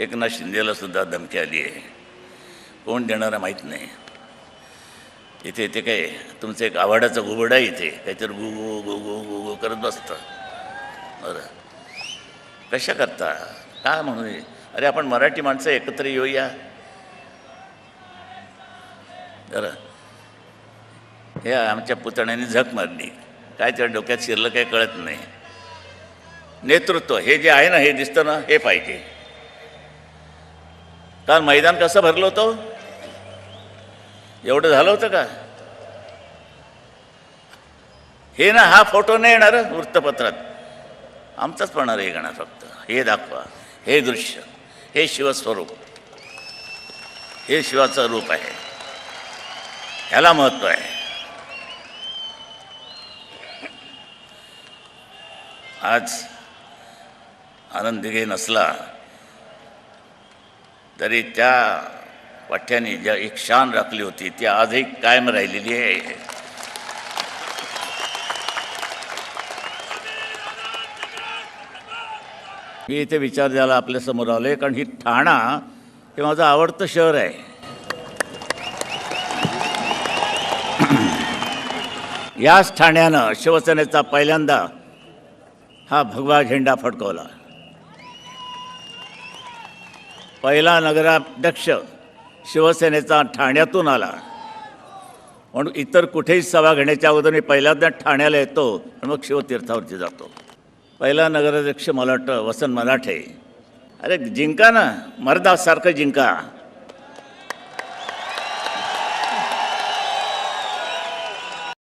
एकनाथ शिंदेला सुद्धा धमकी आली आहे. कोण देणारा माहीत नाही. इथे ते काय तुमचं एक आवाडाचं घुबड आहे, इथे काहीतरी गु गु गु गु गु गु करत बसतं. बरं कशा करता काय म्हणून? अरे आपण मराठी माणसं एकत्र येऊया. बरं हे आमच्या पुतण्याने झक मारली, काय त्या डोक्यात शिरलं काय कळत नाही. नेतृत्व हे जे आहे ना, हे दिसतं ना, हे पाहिजे. काल मैदान कसं भरलं होतं? एवढं झालं होतं का? हे ना, हा फोटो नाही येणार वृत्तपत्रात, आमचाच पडणार हे येणार. फक्त हे दाखवा, हे दृश्य, हे शिवस्वरूप, हे शिवाचं रूप आहे, ह्याला महत्त्व आहे. आज आनंद दिघे नसला तरी त्या पठ्याने ज्या एक शान राखली होती ती आजही कायम राहिलेली आहे. मी इथे विचार द्यायला आपल्यासमोर आलो आहे कारण ही ठाणा हे माझं आवडतं शहर आहे. याच ठाण्यानं शिवसेनेचा पहिल्यांदा हा भगवा झेंडा फडकवला. पहिला नगराध्यक्ष शिवसेनेचा ठाण्यातून आला, म्हणून इतर कुठेही सभा घेण्याच्या अगोदर मी पहिल्यांदा ठाण्याला येतो आणि मग शिवतीर्थावरती जातो. पहिला नगराध्यक्ष मला वाटतं वसंत मराठे. अरे जिंका ना, मर्दासारखं जिंका.